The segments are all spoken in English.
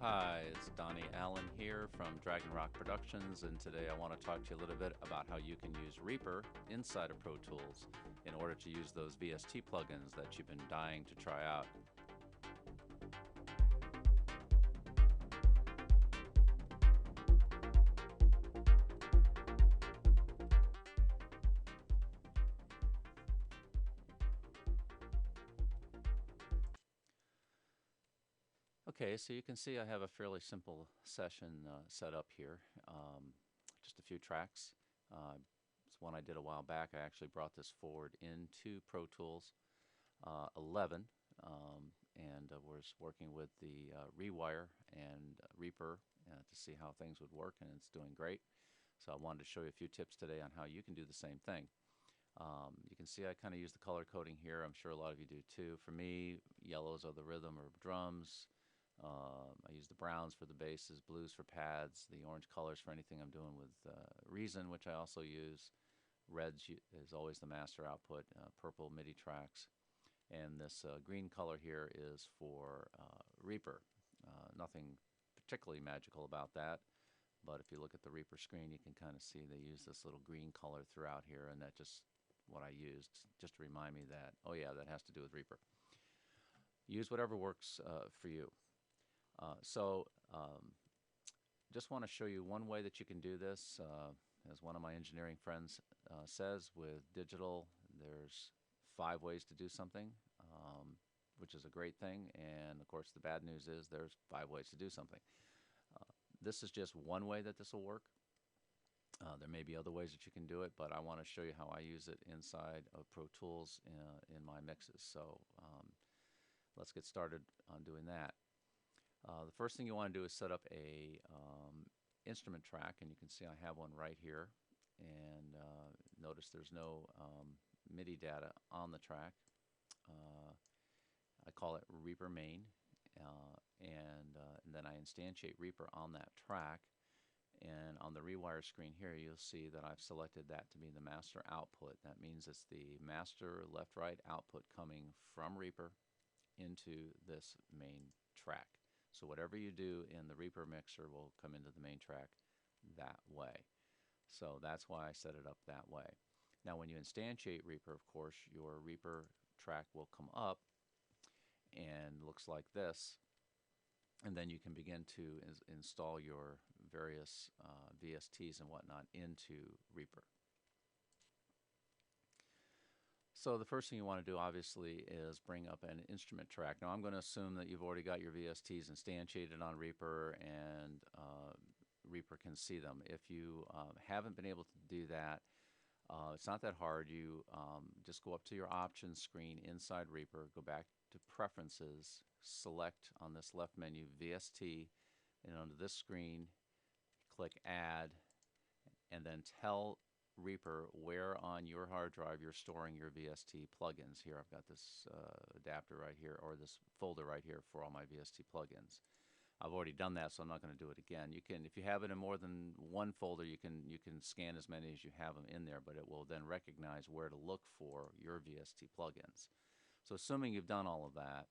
Hi, it's Donnie Allen here from Dragon Rock Productions, and today I want to talk to you a little bit about how you can use Reaper inside of Pro Tools in order to use those VST plugins that you've been dying to try out. Okay, so you can see I have a fairly simple session set up here. Just a few tracks. It's one I did a while back. I actually brought this forward into Pro Tools 11 and was working with the Rewire and Reaper to see how things would work, and it's doing great. So I wanted to show you a few tips today on how you can do the same thing. You can see I kind of use the color coding here. I'm sure a lot of you do too. For me, yellows are the rhythm or drums. I use the browns for the basses, blues for pads, the orange colors for anything I'm doing with Reason, which I also use. Reds is always the master output, purple MIDI tracks. And this green color here is for Reaper. Nothing particularly magical about that, but if you look at the Reaper screen, you can kind of see they use this little green color throughout here, and that's just what I used, just to remind me that, oh yeah, that has to do with Reaper. Use whatever works for you. Just want to show you one way that you can do this. As one of my engineering friends says, with digital, there's 5 ways to do something, which is a great thing. And of course, the bad news is there's 5 ways to do something. This is just one way that this will work. There may be other ways that you can do it, but I want to show you how I use it inside of Pro Tools in my mixes. So let's get started on doing that. The first thing you want to do is set up a instrument track, and you can see I have one right here. And notice there's no MIDI data on the track. I call it Reaper main, and then I instantiate Reaper on that track. And on the Rewire screen here, you'll see that I've selected that to be the master output. That means it's the master left-right output coming from Reaper into this main track. So whatever you do in the Reaper mixer will come into the main track that way. So that's why I set it up that way. Now when you instantiate Reaper, of course, your Reaper track will come up and looks like this. And then you can begin to install your various VSTs and whatnot into Reaper. So the first thing you want to do, obviously, is bring up an instrument track. Now I'm going to assume that you've already got your VSTs instantiated on Reaper, and Reaper can see them. If you haven't been able to do that, it's not that hard. You just go up to your options screen inside Reaper, go back to Preferences, select on this left menu VST, and under this screen, click Add, and then tell Reaper where on your hard drive you're storing your VST plugins. Here I've got this adapter right here, or this folder right here for all my VST plugins. I've already done that, so I'm not going to do it again. You can, if you have it in more than one folder, you can scan as many as you have them in there, but it will then recognize where to look for your VST plugins. So assuming you've done all of that,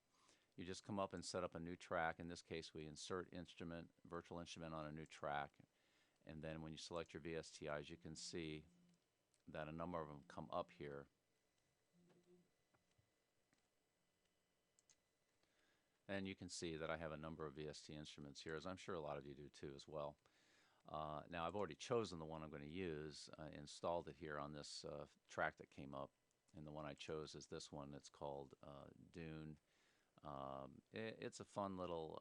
you just come up and set up a new track. In this case, we insert instrument, virtual instrument on a new track. And then when you select your VSTIs, you can see that a number of them come up here. And you can see that I have a number of VST instruments here, as I'm sure a lot of you do too as well. Now I've already chosen the one I'm going to use, installed it here on this track that came up. And the one I chose is this one. It's called Dune. It's a fun little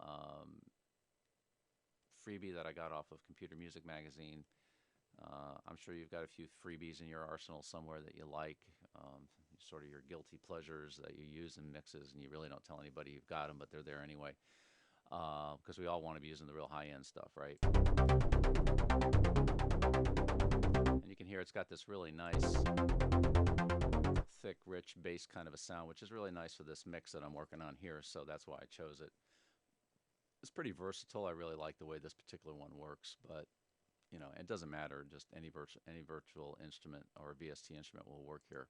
freebie that I got off of Computer Music Magazine. I'm sure you've got a few freebies in your arsenal somewhere that you like, sort of your guilty pleasures that you use in mixes, and you really don't tell anybody you've got them, but they're there anyway, because we all want to be using the real high-end stuff, right? And you can hear it's got this really nice, thick, rich bass kind of a sound, which is really nice for this mix that I'm working on here, so that's why I chose it. It's pretty versatile. I really like the way this particular one works, but you know, it doesn't matter. Just any virtual instrument or VST instrument will work here.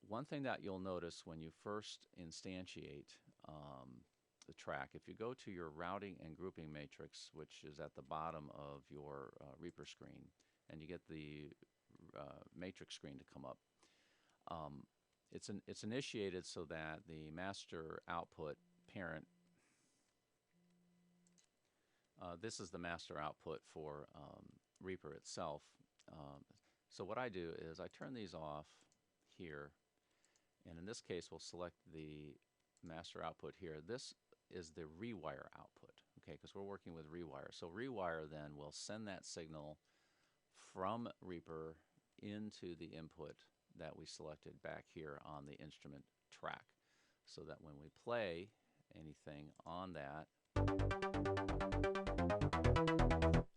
One thing that you'll notice when you first instantiate the track. If you go to your routing and grouping matrix, which is at the bottom of your Reaper screen, and you get the matrix screen to come up, it's initiated so that the master output parent, this is the master output for Reaper itself. So what I do is I turn these off here, and in this case we'll select the master output here. This is the Rewire output, okay, because we're working with Rewire. So Rewire then will send that signal from Reaper into the input that we selected back here on the instrument track, so that when we play anything on that,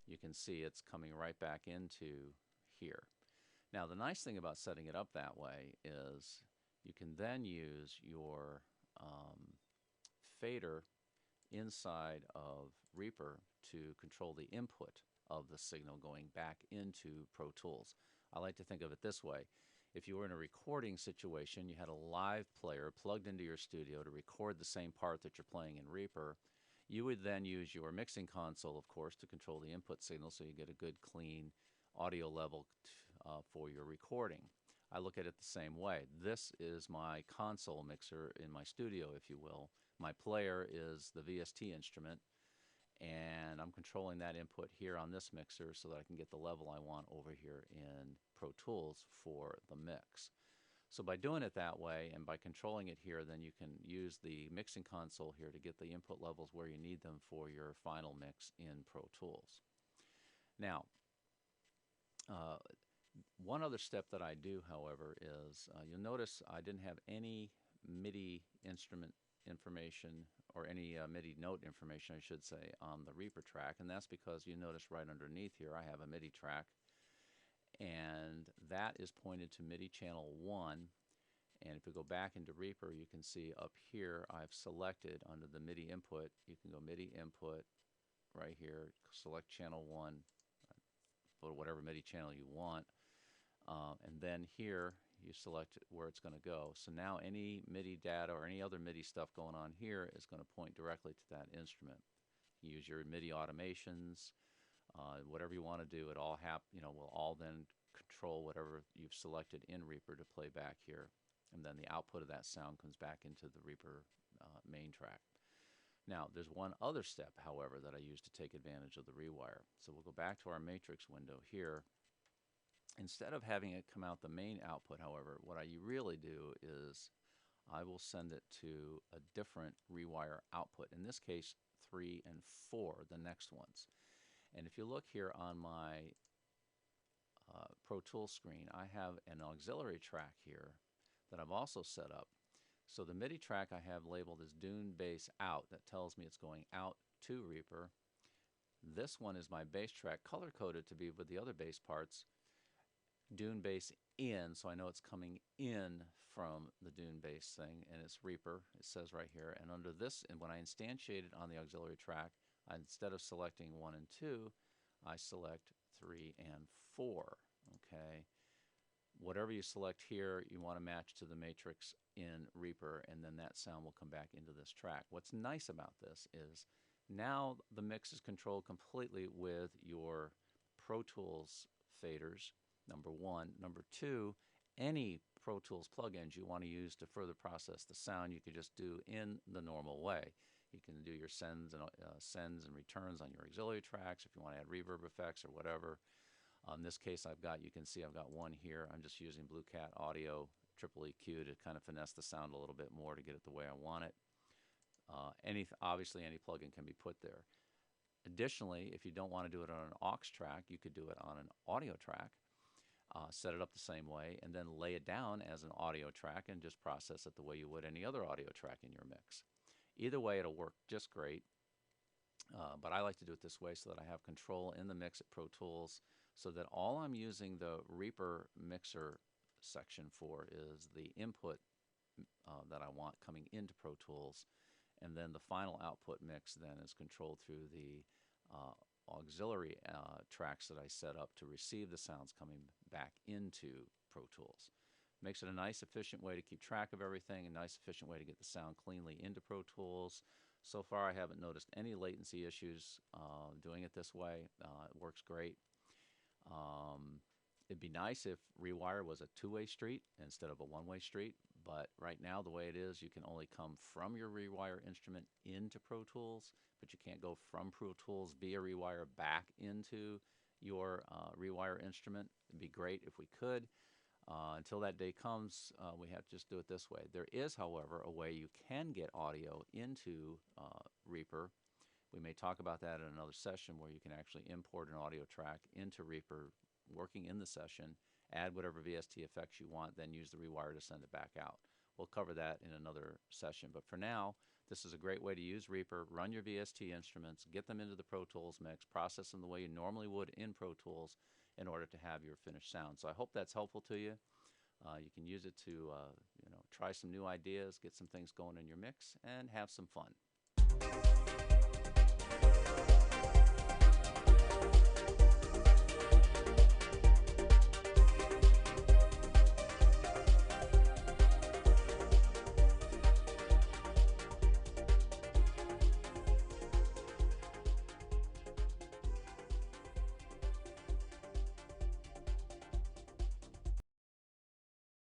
you can see it's coming right back into here. Now the nice thing about setting it up that way is you can then use your fader inside of Reaper to control the input of the signal going back into Pro Tools. I like to think of it this way. If you were in a recording situation, you had a live player plugged into your studio to record the same part that you're playing in Reaper, you would then use your mixing console, of course, to control the input signal so you get a good, clean audio level for your recording. I look at it the same way. This is my console mixer in my studio, if you will. My player is the VST instrument, and I'm controlling that input here on this mixer so that I can get the level I want over here in Pro Tools for the mix. So by doing it that way and by controlling it here, then you can use the mixing console here to get the input levels where you need them for your final mix in Pro Tools. Now, one other step that I do, however, is you'll notice I didn't have any MIDI instrument information, or any MIDI note information, I should say, on the Reaper track, and that's because you notice right underneath here I have a MIDI track, and that is pointed to MIDI channel 1. And if we go back into Reaper, you can see up here I've selected under the MIDI input. You can go MIDI input right here, select channel 1, put whatever MIDI channel you want, and then here you select where it's going to go. So now any MIDI data or any other MIDI stuff going on here is going to point directly to that instrument. You use your MIDI automations, whatever you want to do. It all will all then control whatever you've selected in Reaper to play back here, and then the output of that sound comes back into the Reaper main track. Now there's one other step, however, that I use to take advantage of the Rewire. So we'll go back to our matrix window here. Instead of having it come out the main output, however, what I really do is I will send it to a different Rewire output, in this case 3 and 4, the next ones. And if you look here on my Pro Tools screen, I have an auxiliary track here that I've also set up. So the MIDI track I have labeled as Dune Bass Out. That tells me it's going out to Reaper. This one is my bass track, color-coded to be with the other bass parts, Dune Bass In, so I know it's coming in from the Dune Bass thing, and it's Reaper, it says right here. And under this, and when I instantiate it on the auxiliary track, instead of selecting 1 and 2, I select 3 and 4. Okay, whatever you select here, you want to match to the matrix in Reaper, and then that sound will come back into this track. What's nice about this is now the mix is controlled completely with your Pro Tools faders, number one. Number two, any Pro Tools plugins you want to use to further process the sound, you could just do in the normal way. You can do your sends and returns on your auxiliary tracks if you want to add reverb effects or whatever. In this case, you can see I've got one here. I'm just using Blue Cat Audio triple EQ to kind of finesse the sound a little bit more to get it the way I want it. Obviously, any plugin can be put there. Additionally, if you don't want to do it on an aux track, you could do it on an audio track. Set it up the same way, and then lay it down as an audio track and just process it the way you would any other audio track in your mix. Either way, it'll work just great. But I like to do it this way so that I have control in the mix at Pro Tools, so that all I'm using the Reaper mixer section for is the input that I want coming into Pro Tools, and then the final output mix then is controlled through the auxiliary tracks that I set up to receive the sounds coming back into Pro Tools. Makes it a nice, efficient way to keep track of everything, a nice, efficient way to get the sound cleanly into Pro Tools. So far, I haven't noticed any latency issues doing it this way. It works great. Um, It'd be nice if Rewire was a two-way street instead of a one-way street, but right now the way it is, you can only come from your Rewire instrument into Pro Tools, but you can't go from Pro Tools via Rewire back into your Rewire instrument. It'd be great if we could. Until that day comes, we have to just do it this way. There is, however, a way you can get audio into Reaper. We may talk about that in another session where you can actually import an audio track into Reaper working in the session, add whatever VST effects you want, then use the Rewire to send it back out. We'll cover that in another session. But for now, this is a great way to use Reaper, run your VST instruments, get them into the Pro Tools mix, process them the way you normally would in Pro Tools in order to have your finished sound. So I hope that's helpful to you. You can use it to try some new ideas, get some things going in your mix, and have some fun.